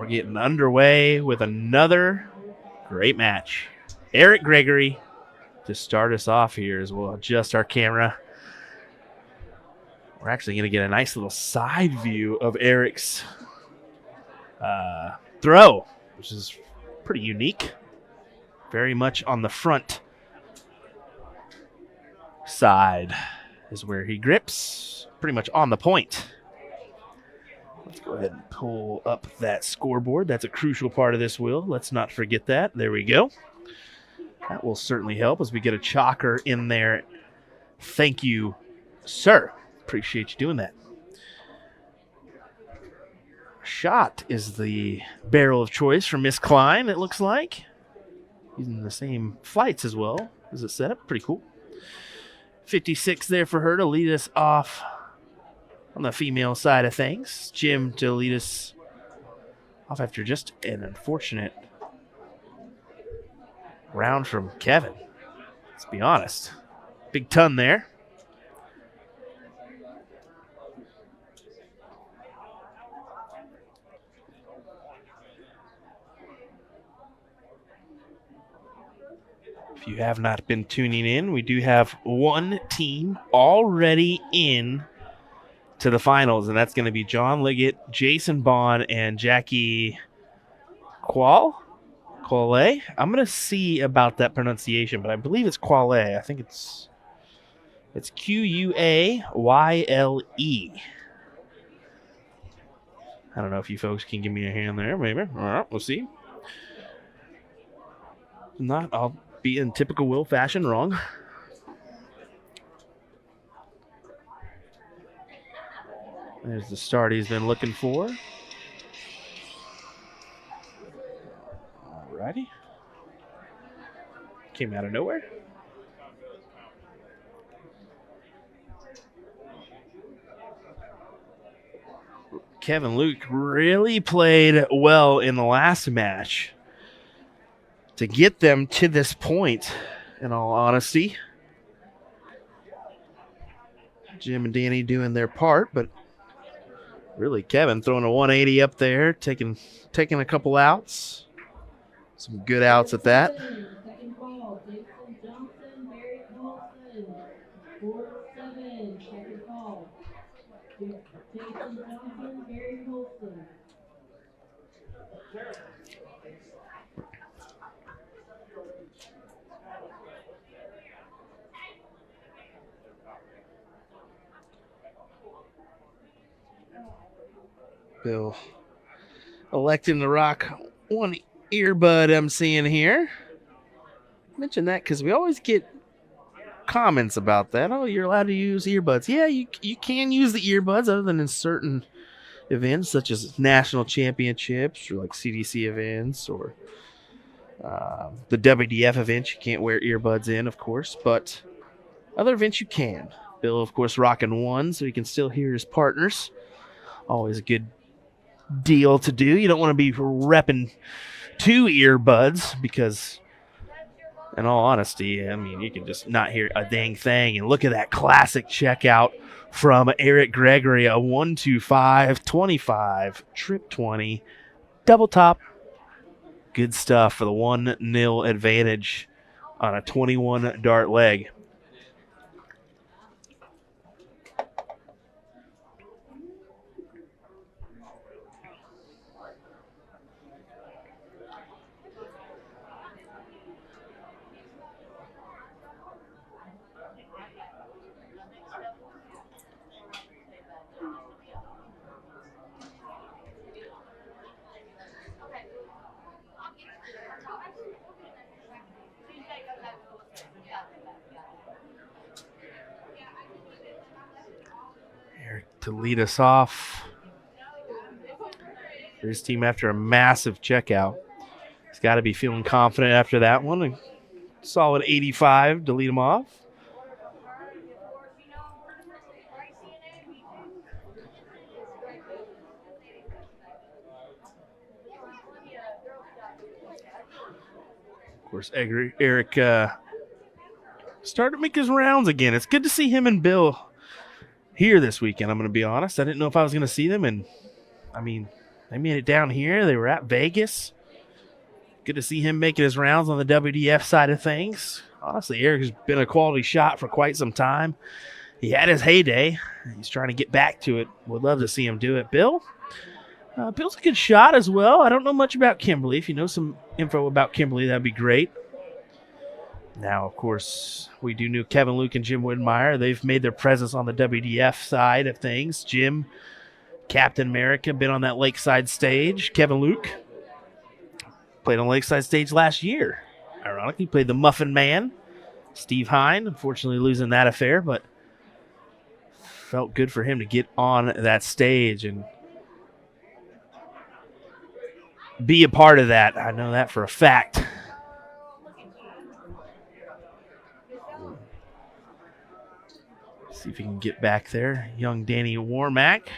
We're getting underway with another great match. Eric Gregory to start us off here as we'll adjust our camera. We're actually going to get a nice little side view of Eric's throw, which is pretty unique. Very much on the front side is where he grips, pretty much on the point. Let's go ahead and pull up that scoreboard. That's a crucial part of this wheel. Let's not forget that. There we go. That will certainly help as we get a chalker in there. Thank you, sir. Appreciate you doing that. Shot is the barrel of choice for Miss Cline, it looks like. Using the same flights as well as a setup. Pretty cool. 56 there for her to lead us off on the female side of things. Jim to lead us off after just an unfortunate round from Kevin. Let's be honest. Big ton there. If you have not been tuning in, we do have one team already in to the finals, and that's going to be John Liggett, Jason Bond, and Jackie Quale. I'm going to see about that pronunciation, but I believe it's Quale. I think it's Quayle. I don't know if you folks can give me a hand there, maybe. All right, we'll see. If not, I'll be in typical Will fashion wrong. There's the start he's been looking for. Alrighty. Came out of nowhere. Kevin Luke really played well in the last match to get them to this point, in all honesty. Jim and Danny doing their part, but really Kevin throwing a 180 up there, taking a couple outs. Some good outs at that. Bill electing to rock one earbud I'm seeing here. Mention that because we always get comments about that. Oh, you're allowed to use earbuds. Yeah, you can use the earbuds other than in certain events such as national championships or like CDC events or the WDF events. You can't wear earbuds in, of course, but other events you can. Bill, of course, rocking one so he can still hear his partners. Always a good deal to do. You don't want to be repping two earbuds because, in all honesty, I mean, you can just not hear a dang thing. And look at that classic checkout from Eric Gregory, a 1-2-5-25, trip 20, double top. Good stuff for the 1-0 advantage on a 21 dart leg. To lead us off. For his team after a massive checkout. He's got to be feeling confident after that one. A solid 85 to lead him off. Of course, Eric started to make his rounds again. It's good to see him and Bill here this weekend, I'm going to be honest. I didn't know if I was going to see them, and, I mean, They made it down here. They were at Vegas. Good to see him making his rounds on the WDF side of things. Honestly, Eric has been a quality shot for quite some time. He had his heyday. He's trying to get back to it. Would love to see him do it. Bill? Bill's a good shot as well. I don't know much about Kimberly. If you know some info about Kimberly, that'd be great. Now, of course, we do know Kevin Luke and Jim Widmayer. They've made their presence on the WDF side of things. Jim, Captain America, been on that Lakeside stage. Kevin Luke played on Lakeside stage last year. Ironically, played the Muffin Man. Steve Hine, unfortunately losing that affair, but felt good for him to get on that stage and be a part of that. I know that for a fact. See if he can get back there. Young Dani Warmack.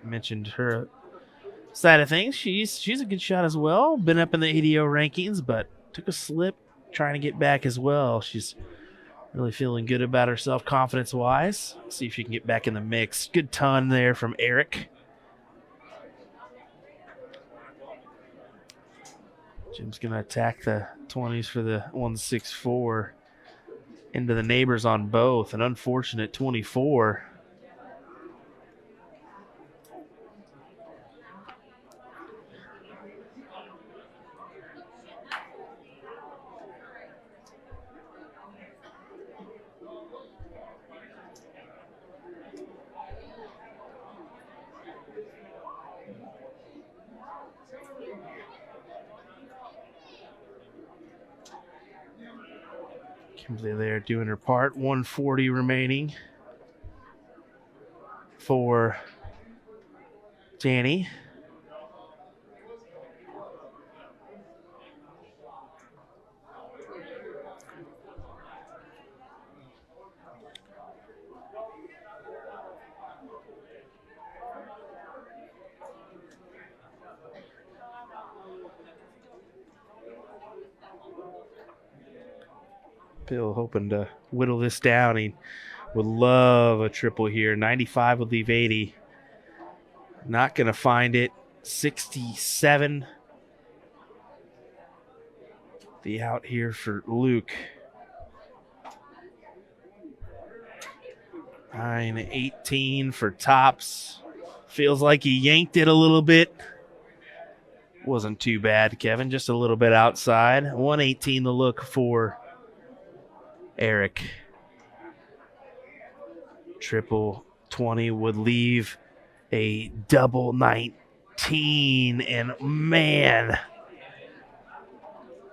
Mentioned her side of things. She's a good shot as well. Been up in the ADO rankings, but took a slip trying to get back as well. She's really feeling good about herself confidence-wise. See if she can get back in the mix. Good ton there from Eric. Jim's going to attack the 20s for the 164 into the neighbors on both. An unfortunate 24. Kimberly there doing her part. 140 remaining for Dani. Bill hoping to whittle this down. He would love a triple here. 95 would leave 80. Not going to find it. 67. The out here for Luke. 9-18 for tops. Feels like he yanked it a little bit. Wasn't too bad, Kevin. Just a little bit outside. 118 the look for Eric. Triple 20 would leave a double 19. And man,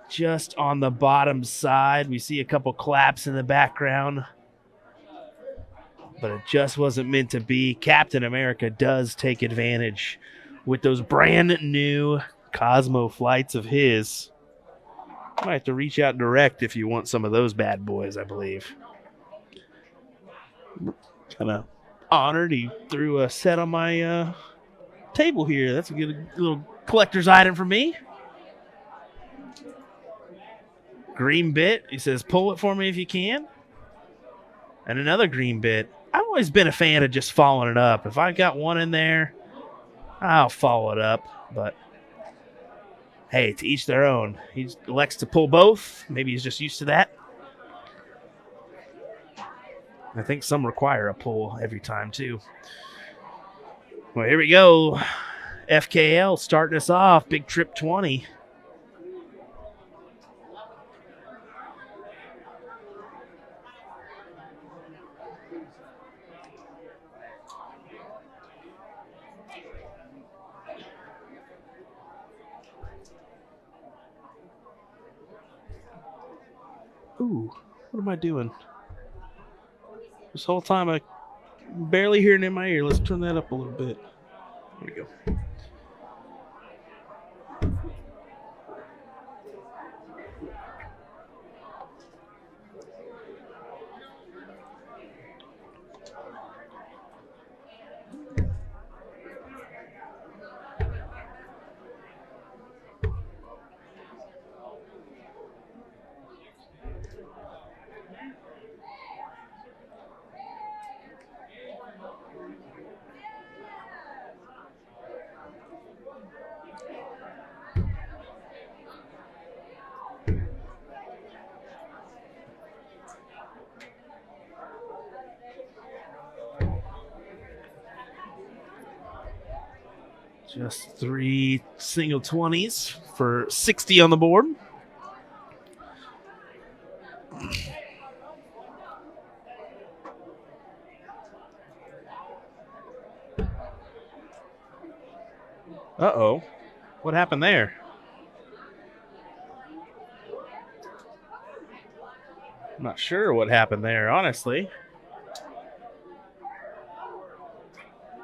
just on the bottom side, we see a couple claps in the background. But it just wasn't meant to be. Captain America does take advantage with those brand new Cosmo flights of his. Might have to reach out direct if you want some of those bad boys, I believe. Kind of honored he threw a set on my table here. That's a good little collector's item for me. Green bit. He says, pull it for me if you can. And another green bit. I've always been a fan of just following it up. If I got one in there, I'll follow it up. But hey, to each their own. He elects to pull both. Maybe he's just used to that. I think some require a pull every time, too. Well, here we go. FKL starting us off. Big Trip 20. Ooh, what am I doing? This whole time I barely hearing in my ear. Let's turn that up a little bit. There we go. Just 3 single 20s for 60 on the board. Uh-oh. What happened there? I'm not sure what happened there, honestly.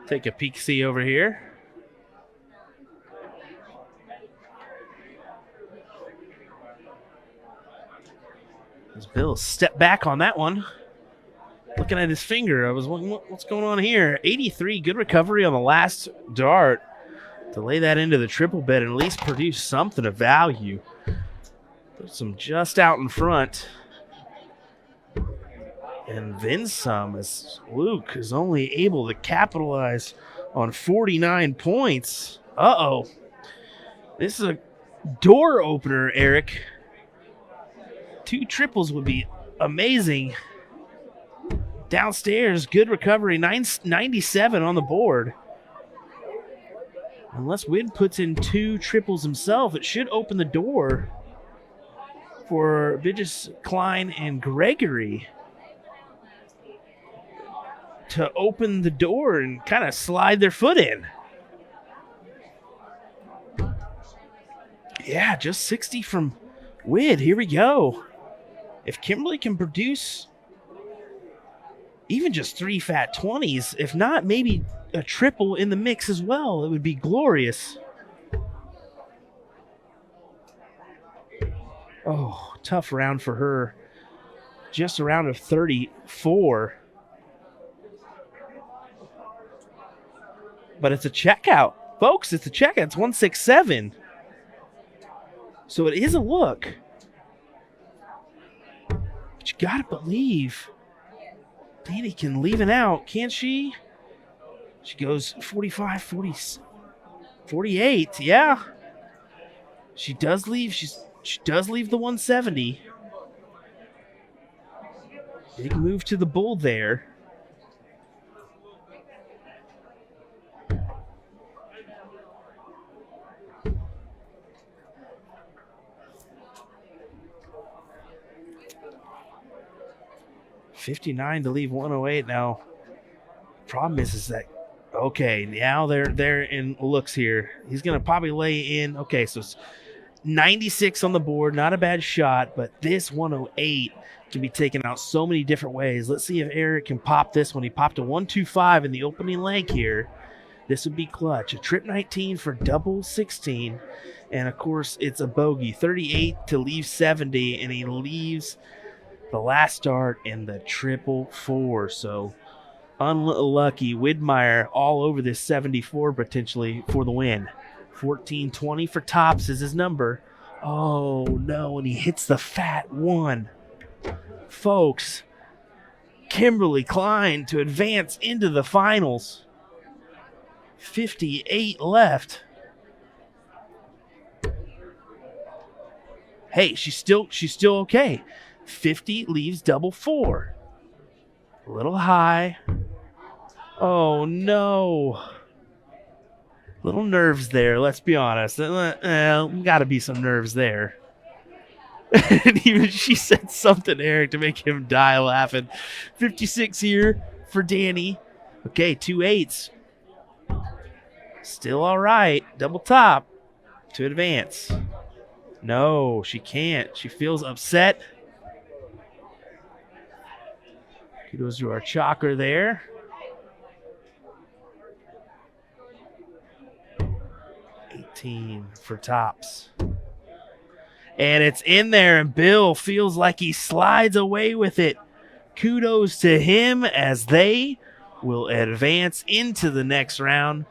Take a peek-see over here. As Bill stepped back on that one. Looking at his finger, I was wondering what's going on here. 83, good recovery on the last dart to lay that into the triple bed and at least produce something of value. Put some just out in front. And then some, as Luke is only able to capitalize on 49 points. Uh-oh. This is a door opener, Eric. 2 triples would be amazing. Downstairs, good recovery, 97 on the board. Unless Wid puts in 2 triples himself, it should open the door for B.Begis, Cline, and Gregory to open the door and kind of slide their foot in. Yeah, just 60 from Wid. Here we go. If Kimberly can produce even just 3 fat 20s, if not, maybe a triple in the mix as well, it would be glorious. Oh, tough round for her. Just a round of 34. But it's a checkout. Folks, it's a checkout. It's 167. So it is a look. But you got to believe Dani can leave it out, can't she? She goes 45, 40, 48. Yeah. She does leave. She does leave the 170. Big move to the bull there. $59 to leave 108 now. Problem is that, okay, now they're in looks here. He's going to probably lay in. Okay, so it's 96 on the board. Not a bad shot, but this 108 can be taken out so many different ways. Let's see if Eric can pop this one. He popped a 125 in the opening leg here. This would be clutch. A trip 19 for double 16. And, of course, it's a bogey. 38 to leave 70, and he leaves the last dart in the triple 4. So unlucky. Widmayer all over this 74 potentially for the win. 14-20 for tops is his number. Oh, no, and he hits the fat 1. Folks, Kimberly Cline to advance into the finals. 58 left. Hey, she's still okay. 50 leaves double 4. A little high. Oh, no. Little nerves there, let's be honest. Got to be some nerves there. And even she said something, Eric, to make him die laughing. 56 here for Dani. Okay, 2 8s. Still all right. Double top to advance. No, she can't. She feels upset. Kudos to our chalker there. For tops. And it's in there, and Bill feels like he slides away with it. Kudos to him as they will advance into the next round.